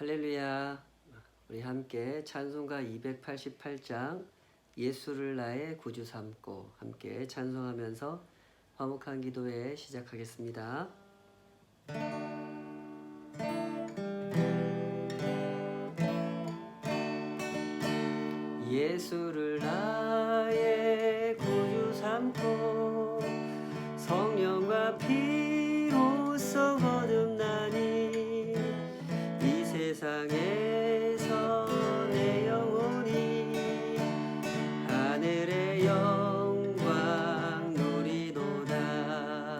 할렐루야. 우리 함께 찬송가 288장 예수를 나의 구주 삼고 함께 찬송하면서 화목한 기도회 시작하겠습니다. 예수를 나의 구주 삼고 성령과 피로써 거듭나니 이 세상에서 내 영혼이 하늘의 영광 누리도다.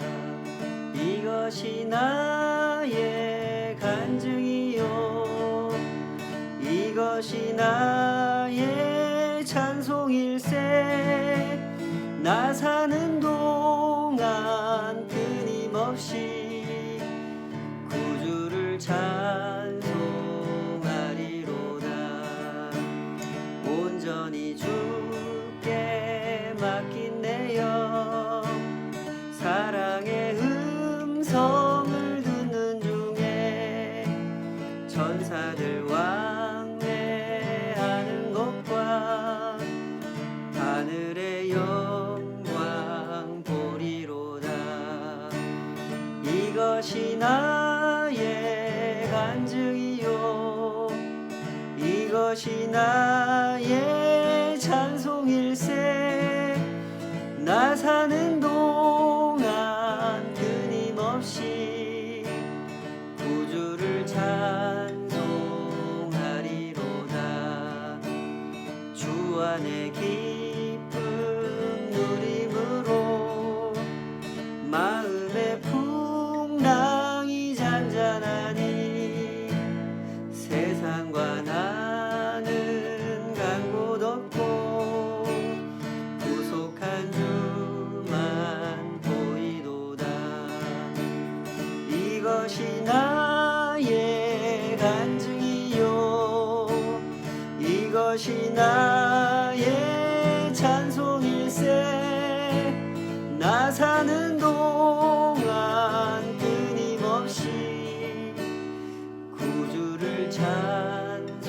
이것이 나의 간증이요 이것이 나의 찬송일세. 나 사는 동안 끊임없이 구주를 찬송하리로다. 온전히 주께 맡긴 내 영 사랑의 음성을 듣는 중에 천사들 왕래하는 것과 하늘의 영광 보리로다. 이것이 나의 간증이요 이것이 나의 찬송일세. 나 사는 동안 끊임없이 구주를 찬송하리로다. 주 안에 기쁨 누림으로 마음의 풍랑이 잔잔하니 세상과 나는 간 곳 없고 구속한 주만 보이도다. 이것이 나의 간증이요 이것이 나의 찬송일세. 나 사는 동안 끊임없이 구주를 찬송하리로다.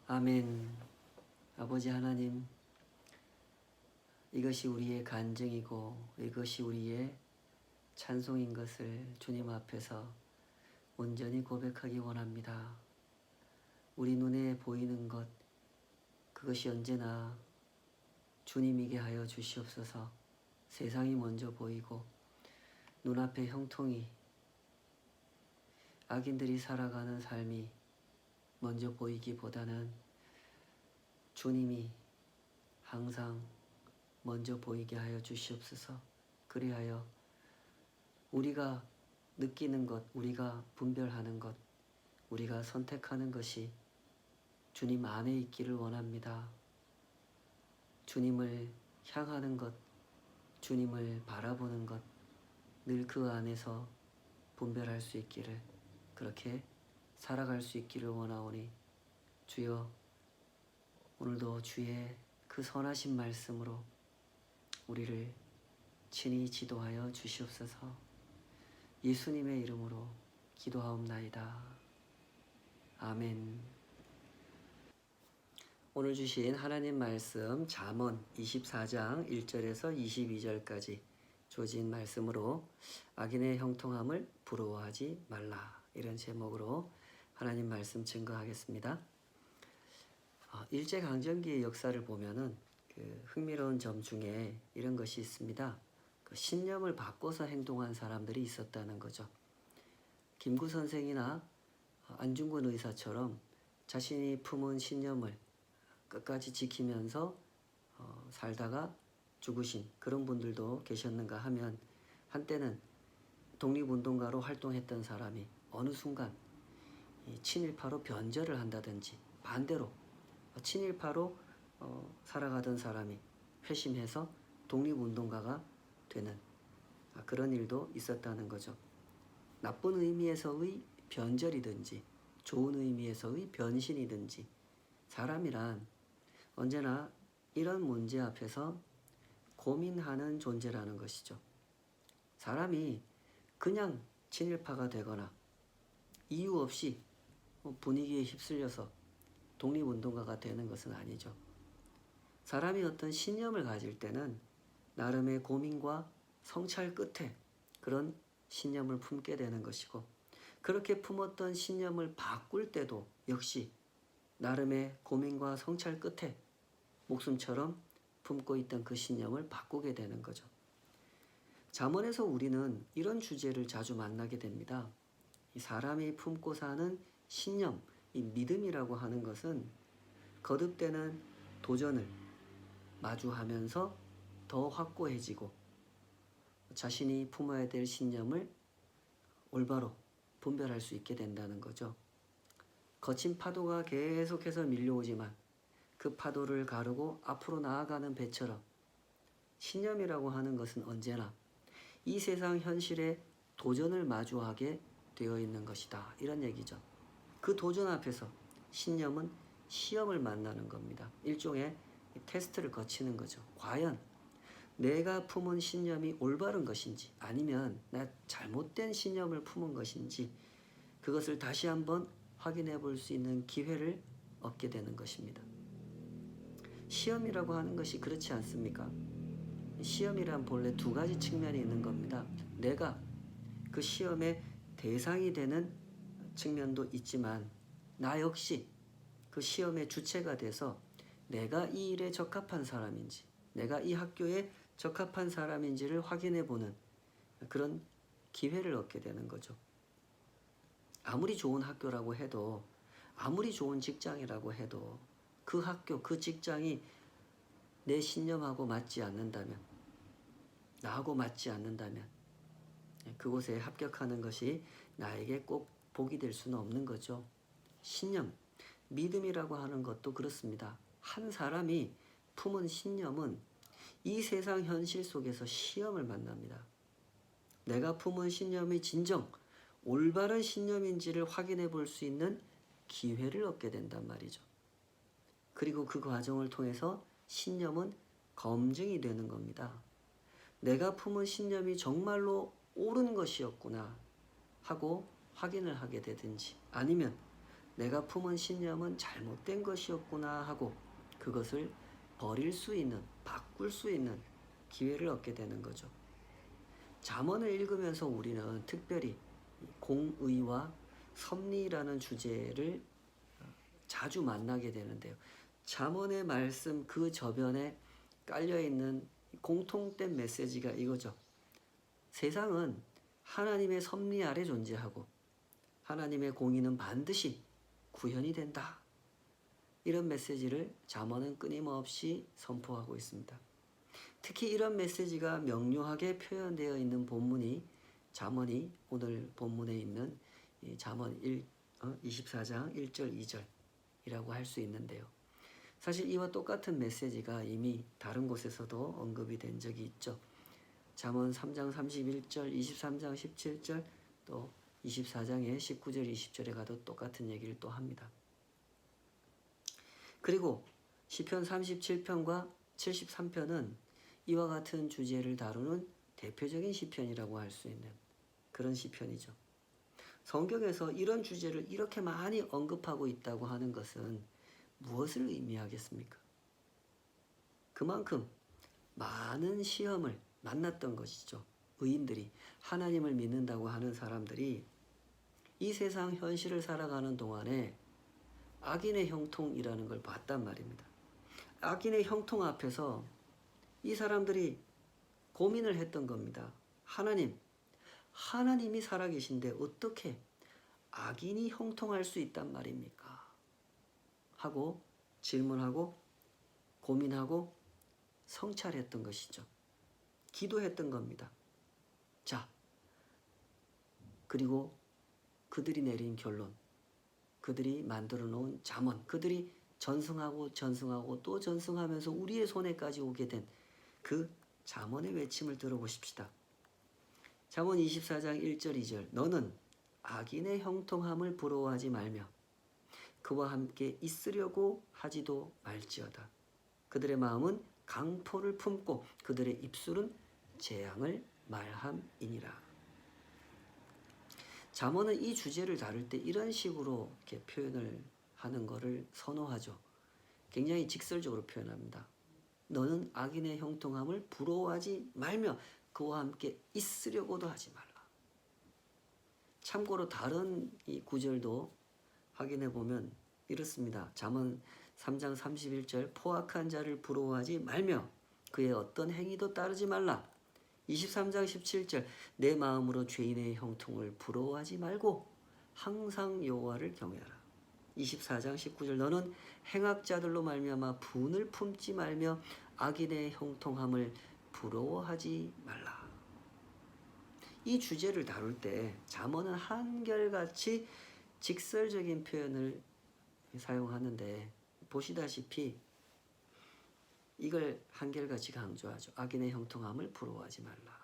아멘. 아멘. 아버지 하나님, 이것이 우리의 간증이고 이것이 우리의 찬송인 것을 주님 앞에서 온전히 고백하기 원합니다. 우리 눈에 보이는 것, 그것이 언제나 주님이게 하여 주시옵소서. 세상이 먼저 보이고 눈앞에 형통이 악인들이 살아가는 삶이 먼저 보이기보다는 주님이 항상 먼저 보이게 하여 주시옵소서. 그리하여 우리가 느끼는 것, 우리가 분별하는 것, 우리가 선택하는 것이 주님 안에 있기를 원합니다. 주님을 향하는 것, 주님을 바라보는 것, 늘 그 안에서 분별할 수 있기를, 그렇게 살아갈 수 있기를 원하오니 주여, 오늘도 주의 그 선하신 말씀으로 우리를 친히 지도하여 주시옵소서. 예수님의 이름으로 기도하옵나이다. 아멘. 오늘 주신 하나님 말씀 잠언 24장 1절에서 22절까지 주어진 말씀으로 악인의 형통함을 부러워하지 말라, 이런 제목으로 하나님 말씀 증거하겠습니다. 일제강점기의 역사를 보면은 그 흥미로운 점 중에 이런 것이 있습니다. 그 신념을 바꿔서 행동한 사람들이 있었다는 거죠. 김구 선생이나 안중근 의사처럼 자신이 품은 신념을 끝까지 지키면서 살다가 죽으신 그런 분들도 계셨는가 하면, 한때는 독립운동가로 활동했던 사람이 어느 순간 친일파로 변절을 한다든지, 반대로 친일파로 살아가던 사람이 회심해서 독립운동가가 되는 그런 일도 있었다는 거죠. 나쁜 의미에서의 변절이든지 좋은 의미에서의 변신이든지 사람이란 언제나 이런 문제 앞에서 고민하는 존재라는 것이죠. 사람이 그냥 친일파가 되거나 이유 없이 분위기에 휩쓸려서 독립운동가가 되는 것은 아니죠. 사람이 어떤 신념을 가질 때는 나름의 고민과 성찰 끝에 그런 신념을 품게 되는 것이고, 그렇게 품었던 신념을 바꿀 때도 역시 나름의 고민과 성찰 끝에 목숨처럼 품고 있던 그 신념을 바꾸게 되는 거죠. 잠언에서 우리는 이런 주제를 자주 만나게 됩니다. 이 사람이 품고 사는 신념, 이 믿음이라고 하는 것은 거듭되는 도전을 마주하면서 더 확고해지고 자신이 품어야 될 신념을 올바로 분별할 수 있게 된다는 거죠. 거친 파도가 계속해서 밀려오지만 그 파도를 가르고 앞으로 나아가는 배처럼 신념이라고 하는 것은 언제나 이 세상 현실에 도전을 마주하게 되어 있는 것이다. 이런 얘기죠. 그 도전 앞에서 신념은 시험을 만나는 겁니다. 일종의 테스트를 거치는 거죠. 과연 내가 품은 신념이 올바른 것인지 아니면 나 잘못된 신념을 품은 것인지 그것을 다시 한번 확인해 볼 수 있는 기회를 얻게 되는 것입니다. 시험이라고 하는 것이 그렇지 않습니까? 시험이란 본래 두 가지 측면이 있는 겁니다. 내가 그 시험의 대상이 되는 측면도 있지만 나 역시 그 시험의 주체가 돼서 내가 이 일에 적합한 사람인지 내가 이 학교에 적합한 사람인지를 확인해 보는 그런 기회를 얻게 되는 거죠. 아무리 좋은 학교라고 해도 아무리 좋은 직장이라고 해도 그 학교, 그 직장이 내 신념하고 맞지 않는다면 나하고 맞지 않는다면 그곳에 합격하는 것이 나에게 꼭 복이 될 수는 없는 거죠. 신념, 믿음이라고 하는 것도 그렇습니다. 한 사람이 품은 신념은 이 세상 현실 속에서 시험을 만납니다. 내가 품은 신념이 진정 올바른 신념인지를 확인해 볼 수 있는 기회를 얻게 된단 말이죠. 그리고 그 과정을 통해서 신념은 검증이 되는 겁니다. 내가 품은 신념이 정말로 옳은 것이었구나 하고 확인을 하게 되든지 아니면 내가 품은 신념은 잘못된 것이었구나 하고 그것을 버릴 수 있는, 바꿀 수 있는 기회를 얻게 되는 거죠. 잠언을 읽으면서 우리는 특별히 공의와 섭리라는 주제를 자주 만나게 되는데요. 잠언의 말씀 그 저변에 깔려있는 공통된 메시지가 이거죠. 세상은 하나님의 섭리 아래 존재하고 하나님의 공의는 반드시 구현이 된다. 이런 메시지를 잠언은 끊임없이 선포하고 있습니다. 특히 이런 메시지가 명료하게 표현되어 있는 본문이 잠언이 오늘 본문에 있는 잠언 24장 1절 2절이라고 할 수 있는데요. 사실 이와 똑같은 메시지가 이미 다른 곳에서도 언급이 된 적이 있죠. 잠언 3장 31절, 23장 17절, 또 24장의 19절, 20절에 가도 똑같은 얘기를 또 합니다. 그리고 시편 37편과 73편은 이와 같은 주제를 다루는 대표적인 시편이라고 할 수 있는 그런 시편이죠. 성경에서 이런 주제를 이렇게 많이 언급하고 있다고 하는 것은 무엇을 의미하겠습니까? 그만큼 많은 시험을 만났던 것이죠. 의인들이, 하나님을 믿는다고 하는 사람들이 이 세상 현실을 살아가는 동안에 악인의 형통이라는 걸 봤단 말입니다. 악인의 형통 앞에서 이 사람들이 고민을 했던 겁니다. 하나님이 살아계신데 어떻게 악인이 형통할 수 있단 말입니까? 하고 질문하고 고민하고 성찰했던 것이죠. 기도했던 겁니다. 자, 그리고 그들이 내린 결론, 그들이 만들어 놓은 잠언, 그들이 전승하고 또 전승하면서 우리의 손에까지 오게 된 그 잠언의 외침을 들어보십시다. 잠언 24장 1절 2절 너는 악인의 형통함을 부러워하지 말며 그와 함께 있으려고 하지도 말지어다. 그들의 마음은 강포를 품고 그들의 입술은 재앙을 말함이니라. 잠언은 이 주제를 다룰 때 이런 식으로 이렇게 표현을 하는 것을 선호하죠. 굉장히 직설적으로 표현합니다. 너는 악인의 형통함을 부러워하지 말며 그와 함께 있으려고도 하지 말라. 참고로 다른 이 구절도 확인해 보면 이렇습니다. 잠언 3장 31절 포악한 자를 부러워하지 말며 그의 어떤 행위도 따르지 말라. 23장 17절 내 마음으로 죄인의 형통을 부러워하지 말고 항상 여호와를 경외하라. 24장 19절 너는 행악자들로 말미암아 분을 품지 말며 악인의 형통함을 부러워하지 말라. 이 주제를 다룰 때 잠언은 한결같이 직설적인 표현을 사용하는데 보시다시피 이걸 한결같이 강조하죠. 악인의 형통함을 부러워하지 말라.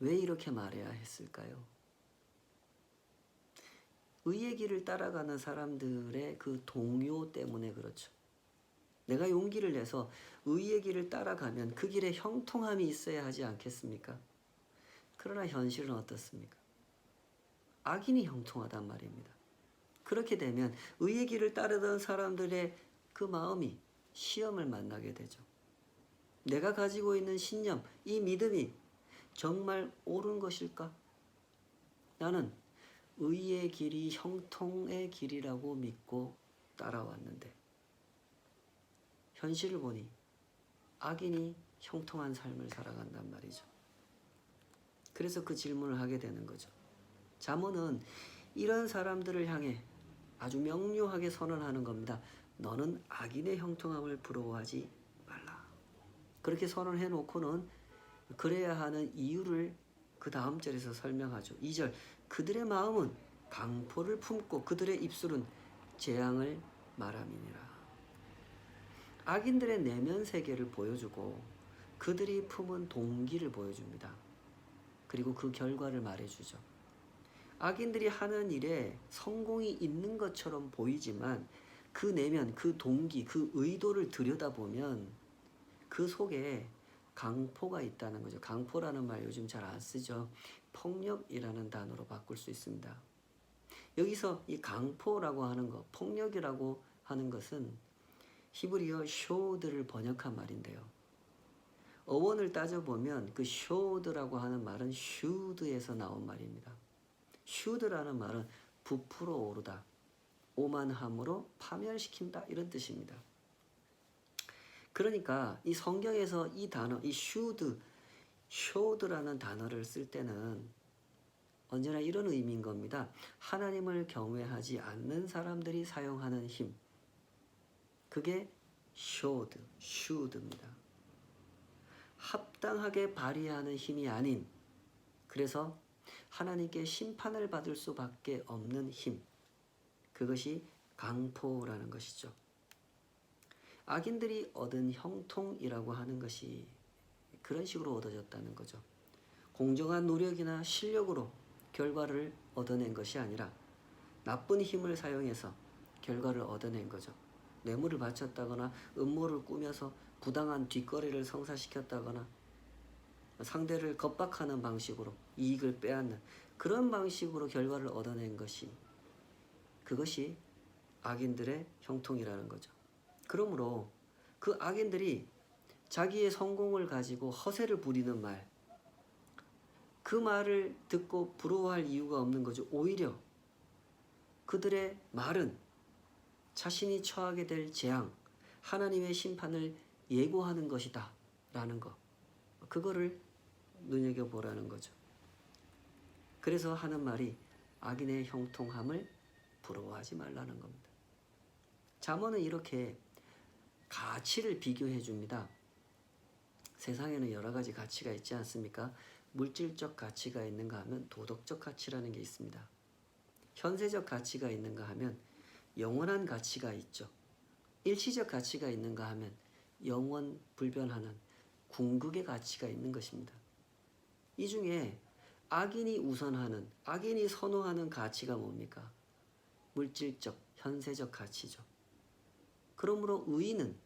왜 이렇게 말해야 했을까요? 의의 길을 따라가는 사람들의 그 동요 때문에 그렇죠. 내가 용기를 내서 의의 길을 따라가면 그 길에 형통함이 있어야 하지 않겠습니까? 그러나 현실은 어떻습니까? 악인이 형통하단 말입니다. 그렇게 되면 의의 길을 따르던 사람들의 그 마음이 시험을 만나게 되죠. 내가 가지고 있는 신념, 이 믿음이 정말 옳은 것일까? 나는 의의 길이 형통의 길이라고 믿고 따라왔는데 현실을 보니 악인이 형통한 삶을 살아간단 말이죠. 그래서 그 질문을 하게 되는 거죠. 잠언은 이런 사람들을 향해 아주 명료하게 선언하는 겁니다. 너는 악인의 형통함을 부러워하지 말라. 그렇게 선언해 놓고는 그래야 하는 이유를 그 다음 절에서 설명하죠. 2절 그들의 마음은 강포를 품고 그들의 입술은 재앙을 말함이니라. 악인들의 내면 세계를 보여주고 그들이 품은 동기를 보여줍니다. 그리고 그 결과를 말해주죠. 악인들이 하는 일에 성공이 있는 것처럼 보이지만 그 내면, 그 동기, 그 의도를 들여다보면 그 속에 강포가 있다는 거죠. 강포라는 말 요즘 잘 안 쓰죠. 폭력이라는 단어로 바꿀 수 있습니다. 여기서 이 강포라고 하는 것, 폭력이라고 하는 것은 히브리어 쇼드를 번역한 말인데요. 어원을 따져보면 그 쇼드라고 하는 말은 슈드에서 나온 말입니다. 슈드라는 말은 부풀어 오르다, 오만함으로 파멸시킨다 이런 뜻입니다. 그러니까 이 성경에서 이 단어, 이 쇼드라는 단어를 쓸 때는 언제나 이런 의미인 겁니다. 하나님을 경외하지 않는 사람들이 사용하는 힘, 그게 슈드입니다. 합당하게 발휘하는 힘이 아닌, 그래서 하나님께 심판을 받을 수밖에 없는 힘, 그것이 강포라는 것이죠. 악인들이 얻은 형통이라고 하는 것이 그런 식으로 얻어졌다는 거죠. 공정한 노력이나 실력으로 결과를 얻어낸 것이 아니라 나쁜 힘을 사용해서 결과를 얻어낸 거죠. 뇌물을 바쳤다거나 음모를 꾸며서 부당한 뒷거래를 성사시켰다거나 상대를 겁박하는 방식으로 이익을 빼앗는 그런 방식으로 결과를 얻어낸 것이 그것이 악인들의 형통이라는 거죠. 그러므로 그 악인들이 자기의 성공을 가지고 허세를 부리는 말, 그 말을 듣고 부러워할 이유가 없는 거죠. 오히려 그들의 말은 자신이 처하게 될 재앙, 하나님의 심판을 예고하는 것이다 라는 것, 그거를 눈여겨보라는 거죠. 그래서 하는 말이 악인의 형통함을 부러워하지 말라는 겁니다. 잠언은 이렇게 가치를 비교해 줍니다. 세상에는 여러 가지 가치가 있지 않습니까? 물질적 가치가 있는가 하면 도덕적 가치라는 게 있습니다. 현세적 가치가 있는가 하면 영원한 가치가 있죠. 일시적 가치가 있는가 하면 영원 불변하는 궁극의 가치가 있는 것입니다. 이 중에 악인이 우선하는, 악인이 선호하는 가치가 뭡니까? 물질적, 현세적 가치죠. 그러므로 의인은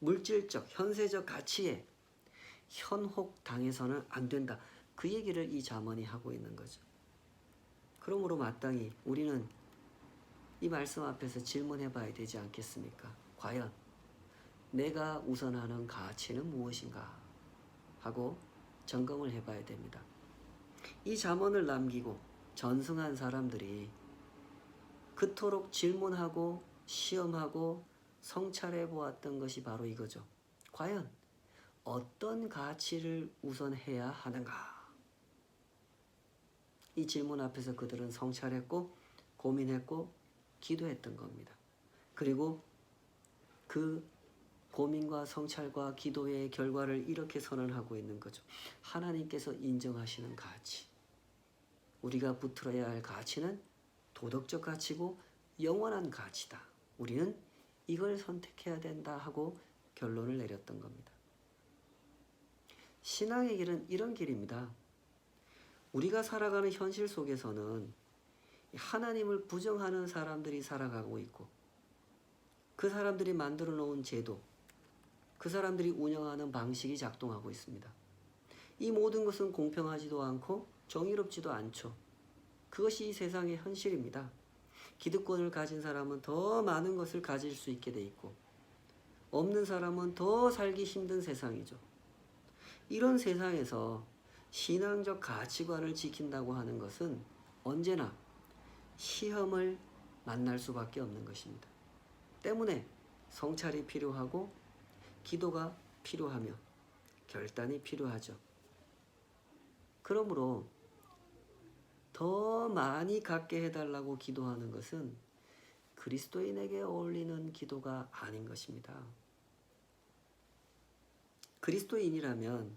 물질적, 현세적 가치에 현혹당해서는 안 된다. 그 얘기를 이 잠언이 하고 있는 거죠. 그러므로 마땅히 우리는 이 말씀 앞에서 질문해 봐야 되지 않겠습니까? 과연 내가 우선하는 가치는 무엇인가 하고 점검을 해 봐야 됩니다. 이 잠언을 남기고 전승한 사람들이 그토록 질문하고 시험하고 성찰해 보았던 것이 바로 이거죠. 과연 어떤 가치를 우선해야 하는가? 이 질문 앞에서 그들은 성찰했고 고민했고 기도했던 겁니다. 그리고 그 고민과 성찰과 기도의 결과를 이렇게 선언하고 있는 거죠. 하나님께서 인정하시는 가치. 우리가 붙들어야 할 가치는 도덕적 가치고 영원한 가치다. 우리는 이걸 선택해야 된다 하고 결론을 내렸던 겁니다. 신앙의 길은 이런 길입니다. 우리가 살아가는 현실 속에서는 하나님을 부정하는 사람들이 살아가고 있고 그 사람들이 만들어 놓은 제도, 그 사람들이 운영하는 방식이 작동하고 있습니다. 이 모든 것은 공평하지도 않고 정의롭지도 않죠. 그것이 이 세상의 현실입니다. 기득권을 가진 사람은 더 많은 것을 가질 수 있게 돼 있고 없는 사람은 더 살기 힘든 세상이죠. 이런 세상에서 신앙적 가치관을 지킨다고 하는 것은 언제나 시험을 만날 수밖에 없는 것입니다. 때문에 성찰이 필요하고 기도가 필요하며 결단이 필요하죠. 그러므로 더 많이 갖게 해달라고 기도하는 것은 그리스도인에게 어울리는 기도가 아닌 것입니다. 그리스도인이라면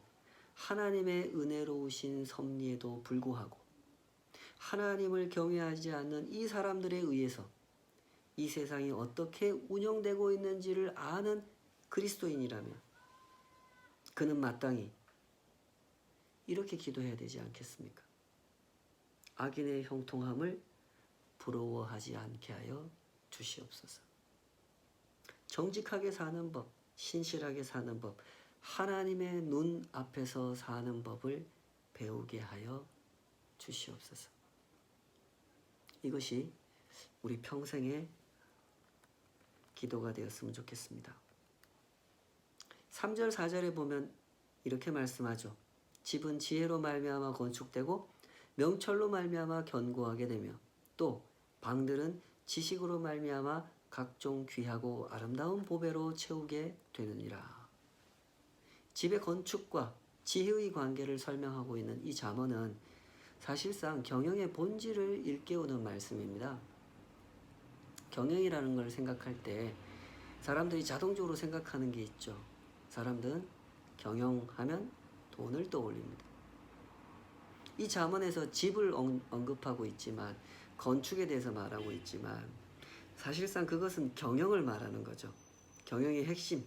하나님의 은혜로우신 섭리에도 불구하고 하나님을 경외하지 않는 이 사람들에 의해서 이 세상이 어떻게 운영되고 있는지를 아는 그리스도인이라면 그는 마땅히 이렇게 기도해야 되지 않겠습니까? 악인의 형통함을 부러워하지 않게 하여 주시옵소서. 정직하게 사는 법, 신실하게 사는 법, 하나님의 눈 앞에서 사는 법을 배우게 하여 주시옵소서. 이것이 우리 평생의 기도가 되었으면 좋겠습니다. 3절 4절에 보면 이렇게 말씀하죠. 집은 지혜로 말미암아 건축되고 명철로 말미암아 견고하게 되며 또 방들은 지식으로 말미암아 각종 귀하고 아름다운 보배로 채우게 되느니라. 집의 건축과 지혜의 관계를 설명하고 있는 이 잠언은 사실상 경영의 본질을 일깨우는 말씀입니다. 경영이라는 걸 생각할 때 사람들이 자동적으로 생각하는 게 있죠. 사람들은 경영하면 돈을 떠올립니다. 이 잠언에서 집을 언급하고 있지만 건축에 대해서 말하고 있지만 사실상 그것은 경영을 말하는 거죠. 경영의 핵심,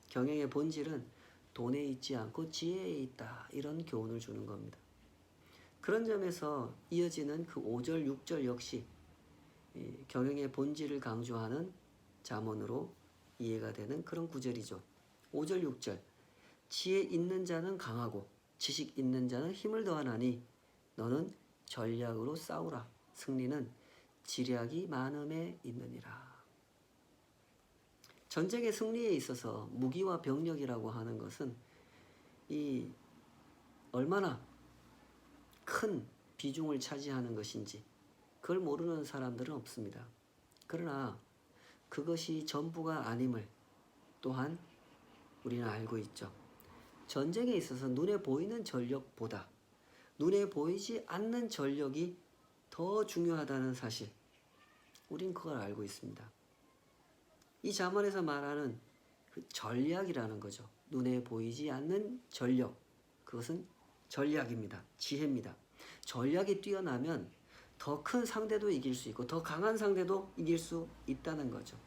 경영의 본질은 돈에 있지 않고 지혜에 있다. 이런 교훈을 주는 겁니다. 그런 점에서 이어지는 그 5절, 6절 역시 경영의 본질을 강조하는 잠언으로 이해가 되는 그런 구절이죠. 5절, 6절 지혜 있는 자는 강하고 지식 있는 자는 힘을 더하나니 너는 전략으로 싸우라. 승리는 지략이 많음에 있느니라. 전쟁의 승리에 있어서 무기와 병력이라고 하는 것은 이 얼마나 큰 비중을 차지하는 것인지 그걸 모르는 사람들은 없습니다. 그러나 그것이 전부가 아님을 또한 우리는 알고 있죠. 전쟁에 있어서 눈에 보이는 전력보다 눈에 보이지 않는 전력이 더 중요하다는 사실, 우린 그걸 알고 있습니다. 이 잠언에서 말하는 그 전략이라는 거죠. 눈에 보이지 않는 전력, 그것은 전략입니다. 지혜입니다. 전략이 뛰어나면 더 큰 상대도 이길 수 있고 더 강한 상대도 이길 수 있다는 거죠.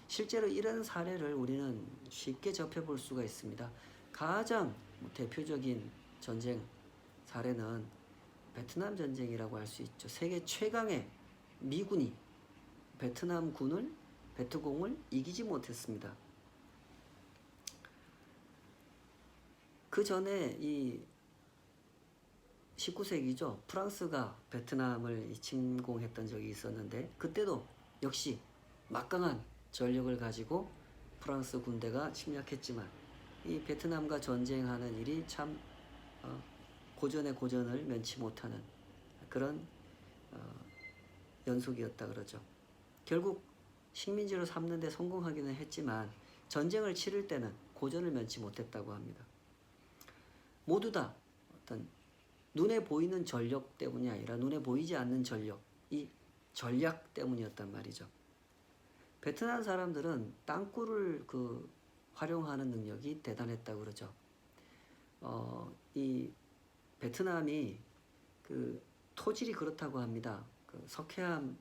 실제로 이런 사례를 우리는 쉽게 접해볼 수가 있습니다. 가장 대표적인 전쟁 사례는 베트남 전쟁이라고 할 수 있죠. 세계 최강의 미군이 베트남 군을 베트공을 이기지 못했습니다. 그 전에 이 19세기죠. 프랑스가 베트남을 침공했던 적이 있었는데 그때도 역시 막강한 전력을 가지고 프랑스 군대가 침략했지만 이 베트남과 전쟁하는 일이 참 고전의 고전을 면치 못하는 그런 연속이었다 그러죠. 결국 식민지로 삼는 데 성공하기는 했지만 전쟁을 치를 때는 고전을 면치 못했다고 합니다. 모두 다 어떤 눈에 보이는 전력 때문이 아니라 눈에 보이지 않는 전력, 이 전략 때문이었단 말이죠. 베트남 사람들은 땅굴을 활용하는 능력이 대단했다고 그러죠. 이 베트남이 토질이 그렇다고 합니다. 석회암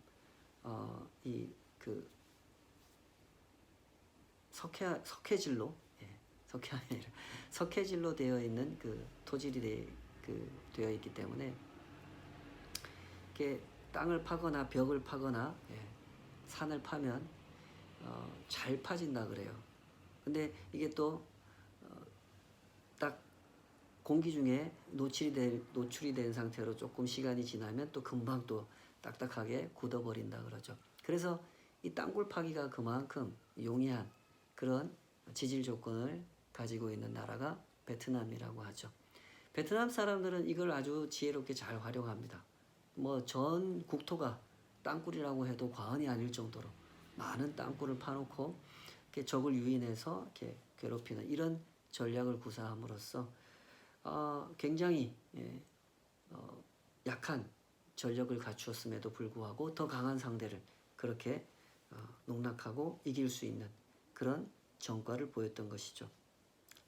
석회질로 석회암이 아니라 석회질로 되어 있는 토질이 되어 있기 때문에 이렇게 땅을 파거나 벽을 파거나 산을 파면 잘 파진다 그래요. 근데 이게 또 딱 공기 중에 노출이 된 상태로 조금 시간이 지나면 또 금방 또 딱딱하게 굳어버린다 그러죠. 그래서 이 땅굴 파기가 그만큼 용이한 그런 지질 조건을 가지고 있는 나라가 베트남이라고 하죠. 베트남 사람들은 이걸 아주 지혜롭게 잘 활용합니다. 뭐 전 국토가 땅굴이라고 해도 과언이 아닐 정도로 많은 땅굴을 파놓고 이렇게 적을 유인해서 이렇게 괴롭히는 이런 전략을 구사함으로써 굉장히 약한 전력을 갖추었음에도 불구하고 더 강한 상대를 그렇게 농락하고 이길 수 있는 그런 전과를 보였던 것이죠.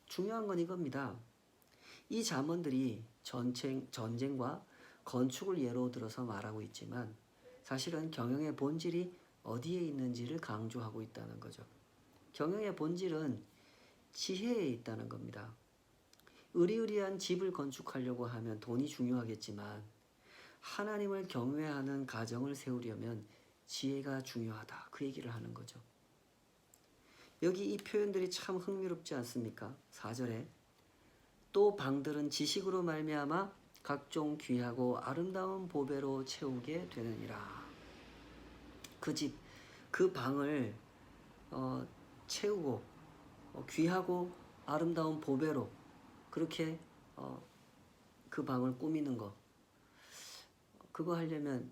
중요한 건 이겁니다. 이 잠언들이 전쟁과 건축을 예로 들어서 말하고 있지만 사실은 경영의 본질이 어디에 있는지를 강조하고 있다는 거죠. 경영의 본질은 지혜에 있다는 겁니다. 으리으리한 집을 건축하려고 하면 돈이 중요하겠지만 하나님을 경외하는 가정을 세우려면 지혜가 중요하다. 그 얘기를 하는 거죠. 여기 이 표현들이 참 흥미롭지 않습니까? 4절에 또 방들은 지식으로 말미암아 각종 귀하고 아름다운 보배로 채우게 되느니라. 그 집, 그 방을 채우고 귀하고 아름다운 보배로 그렇게 그 방을 꾸미는 거, 그거 하려면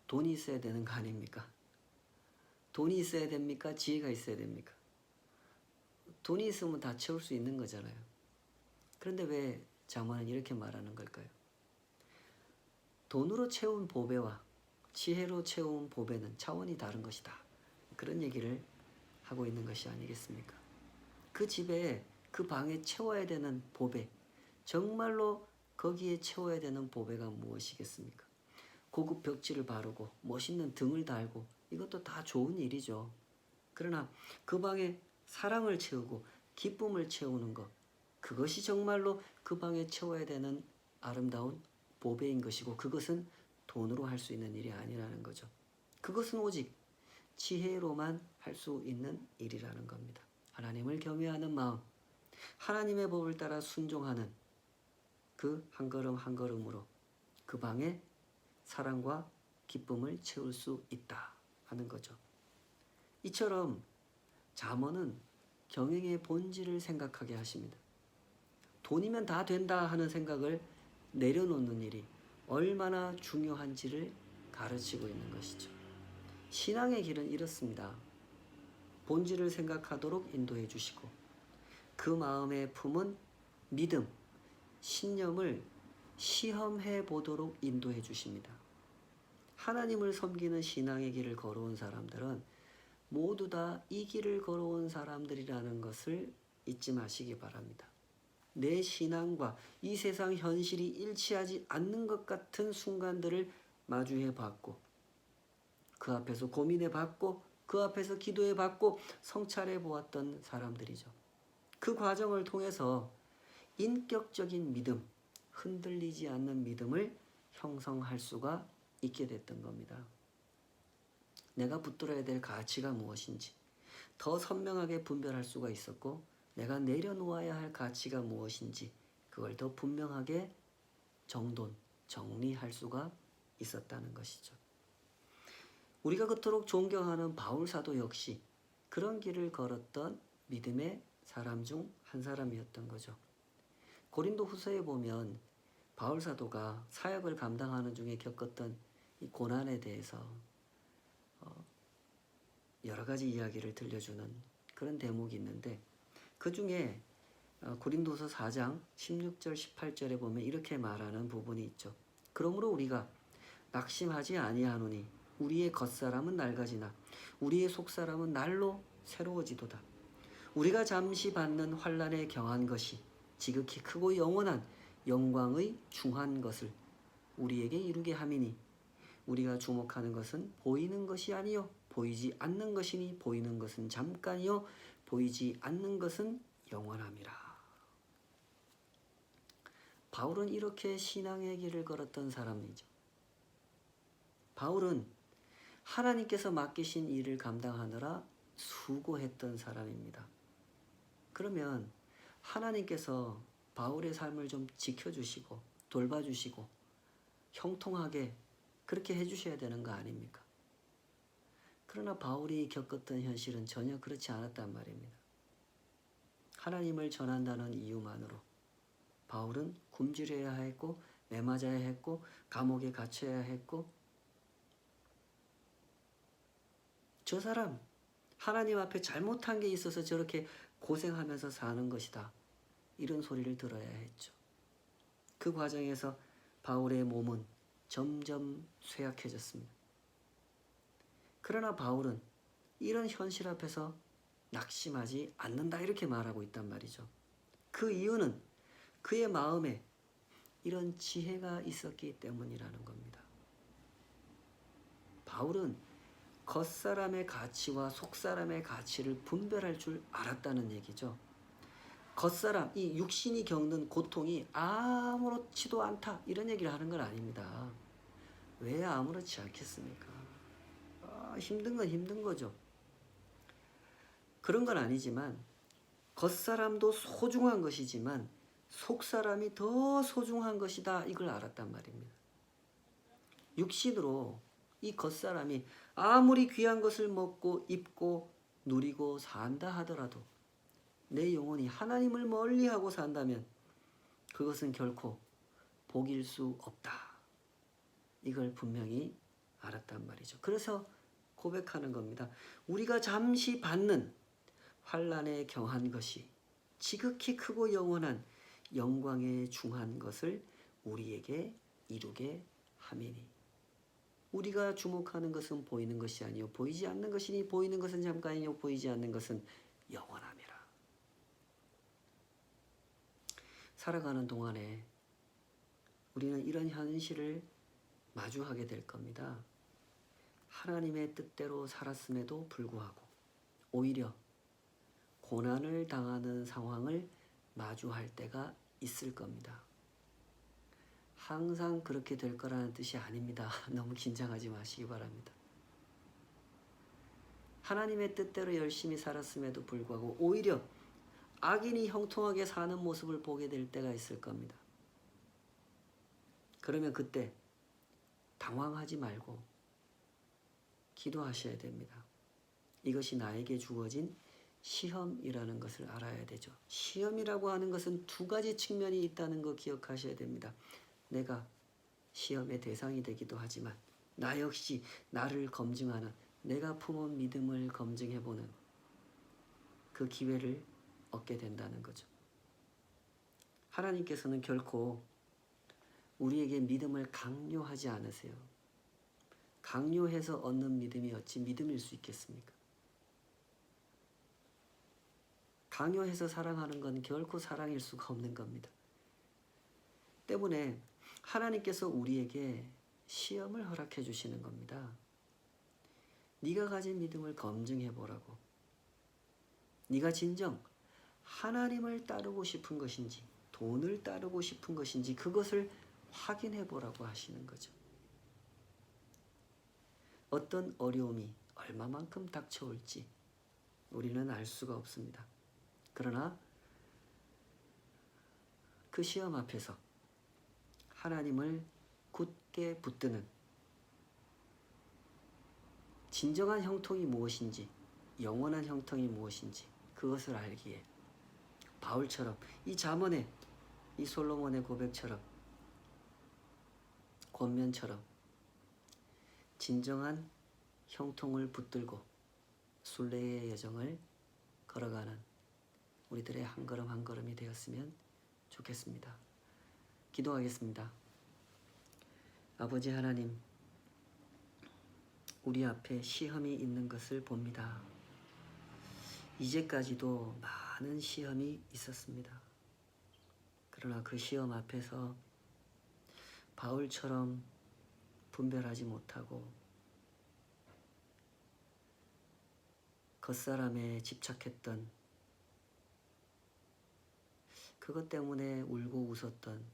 돈이 있어야 되는 거 아닙니까? 돈이 있어야 됩니까? 지혜가 있어야 됩니까? 돈이 있으면 다 채울 수 있는 거잖아요. 그런데 왜 잠언은 이렇게 말하는 걸까요? 돈으로 채운 보배와 지혜로 채운 보배는 차원이 다른 것이다. 그런 얘기를 하고 있는 것이 아니겠습니까? 그 집에 그 방에 채워야 되는 보배, 정말로 거기에 채워야 되는 보배가 무엇이겠습니까? 고급 벽지를 바르고 멋있는 등을 달고 이것도 다 좋은 일이죠. 그러나 그 방에 사랑을 채우고 기쁨을 채우는 것, 그것이 정말로 그 방에 채워야 되는 아름다운 보배인 것이고 그것은 돈으로 할 수 있는 일이 아니라는 거죠. 그것은 오직 지혜로만 할 수 있는 일이라는 겁니다. 하나님을 경외하는 마음, 하나님의 법을 따라 순종하는 그 한 걸음 한 걸음으로 그 방에 사랑과 기쁨을 채울 수 있다 하는 거죠. 이처럼 잠언은 경영의 본질을 생각하게 하십니다. 돈이면 다 된다 하는 생각을 내려놓는 일이 얼마나 중요한지를 가르치고 있는 것이죠. 신앙의 길은 이렇습니다. 본질을 생각하도록 인도해 주시고 그 마음에 품은 믿음, 신념을 시험해 보도록 인도해 주십니다. 하나님을 섬기는 신앙의 길을 걸어온 사람들은 모두 다 이 길을 걸어온 사람들이라는 것을 잊지 마시기 바랍니다. 내 신앙과 이 세상 현실이 일치하지 않는 것 같은 순간들을 마주해 봤고 그 앞에서 고민해 봤고 그 앞에서 기도해 봤고 성찰해 보았던 사람들이죠. 그 과정을 통해서 인격적인 믿음, 흔들리지 않는 믿음을 형성할 수가 있게 됐던 겁니다. 내가 붙들어야 될 가치가 무엇인지 더 선명하게 분별할 수가 있었고, 내가 내려놓아야 할 가치가 무엇인지 그걸 더 분명하게 정리할 수가 있었다는 것이죠. 우리가 그토록 존경하는 바울 사도 역시 그런 길을 걸었던 믿음의 사람 중 한 사람이었던 거죠. 고린도 후서에 보면 바울 사도가 사역을 감당하는 중에 겪었던 이 고난에 대해서 여러 가지 이야기를 들려주는 그런 대목이 있는데, 그 중에 고린도서 4장 16절 18절에 보면 이렇게 말하는 부분이 있죠. 그러므로 우리가 낙심하지 아니하노니 우리의 겉사람은 낡아지나 우리의 속사람은 날로 새로워지도다. 우리가 잠시 받는 환난에 경한 것이 지극히 크고 영원한 영광의 중한 것을 우리에게 이루게 함이니 우리가 주목하는 것은 보이는 것이 아니요 보이지 않는 것이니 보이는 것은 잠깐이요 보이지 않는 것은 영원함이라. 바울은 이렇게 신앙의 길을 걸었던 사람이죠. 바울은 하나님께서 맡기신 일을 감당하느라 수고했던 사람입니다. 그러면 하나님께서 바울의 삶을 좀 지켜주시고 돌봐주시고 형통하게 그렇게 해주셔야 되는 거 아닙니까? 그러나 바울이 겪었던 현실은 전혀 그렇지 않았단 말입니다. 하나님을 전한다는 이유만으로 바울은 굶주려야 했고 매맞아야 했고 감옥에 갇혀야 했고, 저 사람 하나님 앞에 잘못한 게 있어서 저렇게 고생하면서 사는 것이다, 이런 소리를 들어야 했죠. 그 과정에서 바울의 몸은 점점 쇠약해졌습니다. 그러나 바울은 이런 현실 앞에서 낙심하지 않는다, 이렇게 말하고 있단 말이죠. 그 이유는 그의 마음에 이런 지혜가 있었기 때문이라는 겁니다. 바울은 겉사람의 가치와 속사람의 가치를 분별할 줄 알았다는 얘기죠. 겉사람, 이 육신이 겪는 고통이 아무렇지도 않다, 이런 얘기를 하는 건 아닙니다. 왜 아무렇지 않겠습니까? 힘든 건 힘든 거죠. 그런 건 아니지만 겉사람도 소중한 것이지만 속사람이 더 소중한 것이다, 이걸 알았단 말입니다. 육신으로 이 겉사람이 아무리 귀한 것을 먹고 입고 누리고 산다 하더라도 내 영혼이 하나님을 멀리하고 산다면 그것은 결코 복일 수 없다, 이걸 분명히 알았단 말이죠. 그래서 고백하는 겁니다. 우리가 잠시 받는 환난에 경한 것이 지극히 크고 영원한 영광에 중한 것을 우리에게 이루게 함이니 우리가 주목하는 것은 보이는 것이 아니요 보이지 않는 것이니 보이는 것은 잠깐이요 보이지 않는 것은 영원함이라. 살아가는 동안에 우리는 이런 현실을 마주하게 될 겁니다. 하나님의 뜻대로 살았음에도 불구하고 오히려 고난을 당하는 상황을 마주할 때가 있을 겁니다. 항상 그렇게 될 거라는 뜻이 아닙니다. 너무 긴장하지 마시기 바랍니다. 하나님의 뜻대로 열심히 살았음에도 불구하고 오히려 악인이 형통하게 사는 모습을 보게 될 때가 있을 겁니다. 그러면 그때 당황하지 말고 기도하셔야 됩니다. 이것이 나에게 주어진 시험이라는 것을 알아야 되죠. 시험이라고 하는 것은 두 가지 측면이 있다는 거 기억하셔야 됩니다. 내가 시험의 대상이 되기도 하지만 나 역시 나를 검증하는, 내가 품은 믿음을 검증해보는 그 기회를 얻게 된다는 거죠. 하나님께서는 결코 우리에게 믿음을 강요하지 않으세요. 강요해서 얻는 믿음이 어찌 믿음일 수 있겠습니까? 강요해서 사랑하는 건 결코 사랑일 수가 없는 겁니다. 때문에 하나님께서 우리에게 시험을 허락해 주시는 겁니다. 네가 가진 믿음을 검증해 보라고. 네가 진정 하나님을 따르고 싶은 것인지 돈을 따르고 싶은 것인지 그것을 확인해 보라고 하시는 거죠. 어떤 어려움이, 얼마만큼 닥쳐올지 우리는 알 수가 없습니다. 그러나 그 시험 앞에서 하나님을 굳게 붙드는 진정한 형통이 무엇인지, 영원한 형통이 무엇인지 그것을 알기에 바울처럼, 이 잠언의, 이 솔로몬의 고백처럼, 권면처럼 진정한 형통을 붙들고 순례의 여정을 걸어가는 우리들의 한 걸음 한 걸음이 되었으면 좋겠습니다. 기도하겠습니다. 아버지 하나님, 우리 앞에 시험이 있는 것을 봅니다. 이제까지도 많은 시험이 있었습니다. 그러나 그 시험 앞에서 바울처럼 분별하지 못하고 겉사람에 집착했던, 그것 때문에 울고 웃었던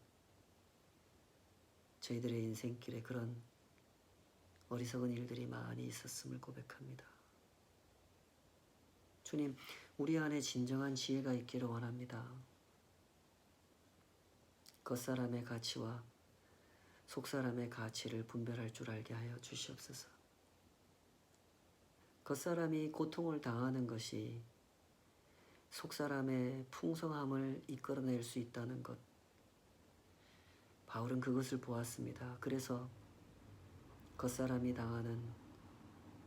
저희들의 인생길에 그런 어리석은 일들이 많이 있었음을 고백합니다. 주님, 우리 안에 진정한 지혜가 있기를 원합니다. 겉사람의 가치와 속사람의 가치를 분별할 줄 알게 하여 주시옵소서. 겉사람이 고통을 당하는 것이 속사람의 풍성함을 이끌어낼 수 있다는 것, 바울은 그것을 보았습니다. 그래서 겉사람이 당하는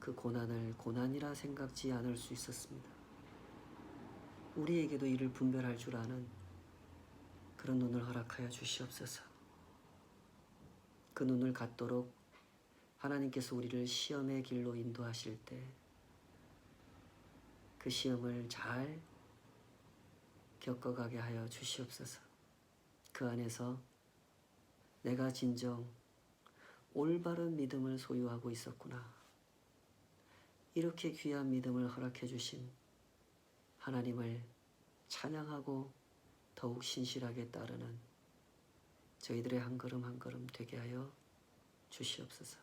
그 고난을 고난이라 생각지 않을 수 있었습니다. 우리에게도 이를 분별할 줄 아는 그런 눈을 허락하여 주시옵소서. 그 눈을 갖도록 하나님께서 우리를 시험의 길로 인도하실 때 그 시험을 잘 겪어가게 하여 주시옵소서. 그 안에서 내가 진정 올바른 믿음을 소유하고 있었구나, 이렇게 귀한 믿음을 허락해 주신 하나님을 찬양하고 더욱 신실하게 따르는 저희들의 한 걸음 한 걸음 되게 하여 주시옵소서.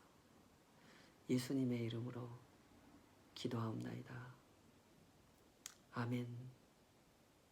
예수님의 이름으로 기도하옵나이다. 아멘.